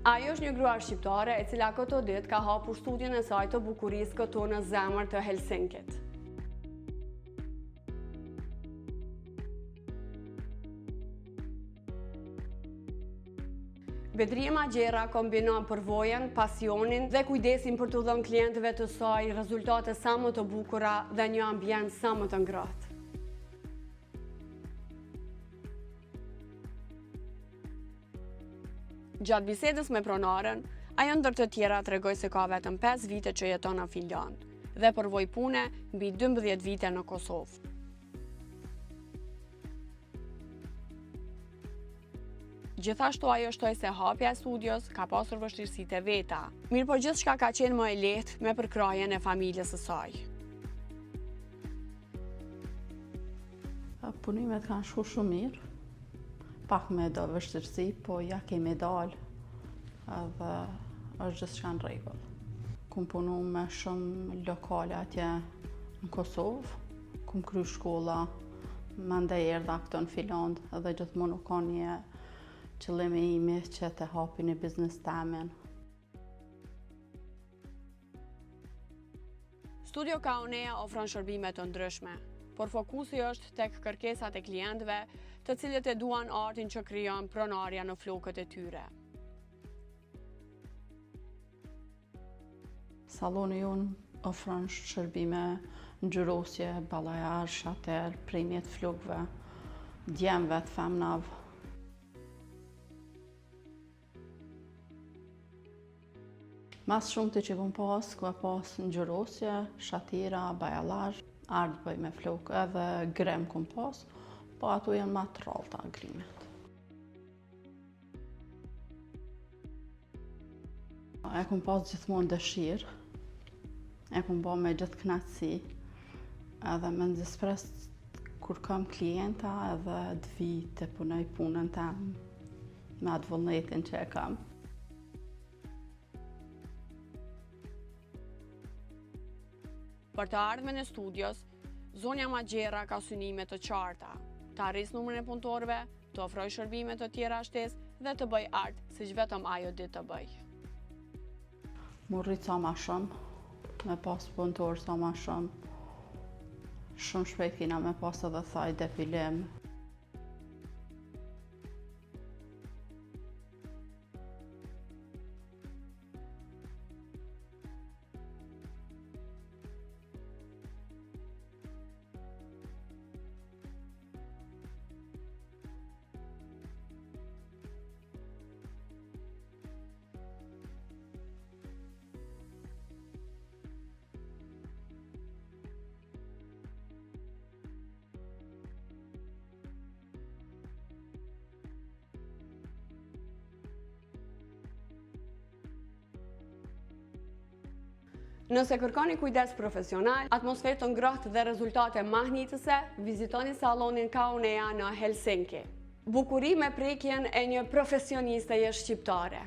Ajo është një gruar shqiptare e cila këto ditë ka hapur studion e saj të bukurisë këtu në zemër të Helsinkit. Bedrima Gjera kombinon përvojën, pasionin dhe kujdesin për të dhënë klientëve të saj rezultate sa më të bukura dhe një ambient sa më të ngrohtë. Gjatë bisedës me pronaren, ajo ndër të tjera tregoi se ka vetëm 5 vite që jeton në Finland dhe përvoj pune mbi 12 vite në Kosovë. Gjithashtu ajo shtoi se hapja e studios ka pasur vështirësitë e veta, mirë po gjithçka ka qenë më e lehtë me përkrajen e familjes së saj. Punimet kanë shku shumë mirë, pak me do vështirësi, po ja kemi dalë edhe është gjithçka në rregull. Kum punu me shumë lokale atje në Kosovë, kum kry shkolla, mandej erdha këto në Finland edhe gjithmonë ka një qëllimi imi që të hapi një biznes temin. Studio Kaunea ofron shërbime të ndryshme, por fokusi është tek kërkesat e klientëve, të cilët e duan artin që krijon pronarja në flokët e tyre. Saloni jonë ofron shërbime ngjyrosje, ballajar, shater, premje të flokëve, djemve të femnave. Mas shumë të që kom pas, ku e pas ngjyrosje, shatira, bajallar, art bëj me flokë edhe grem kom pas, po ato janë ma të rrallta grimet. E kom pas gjithmonë dëshirë, e kom ba me gjithë knatësi, edhe me nëzispres kur kam klienta edhe të vi të punoj punën tem me atë vullnetin që e kam. Për të ardhmen e studios, zonja Gjera ka synime të qarta, të arrisë numrin e punëtorëve, të ofroj shërbime të tjera shtesë dhe të bëj art, siç vetëm ajo di të bëj. Mu rrit sa ma shumë, me pas punëtorë sa ma shumë. Shumë shpejt kina me pas edhe thaj depilim. Nëse kërkoni kujdes profesional, atmosferë të ngrohtë dhe rezultate mahnitëse, vizitoni salonin Kaunea në Helsinki. Bukuri me prekjen e një profesioniste shqiptare.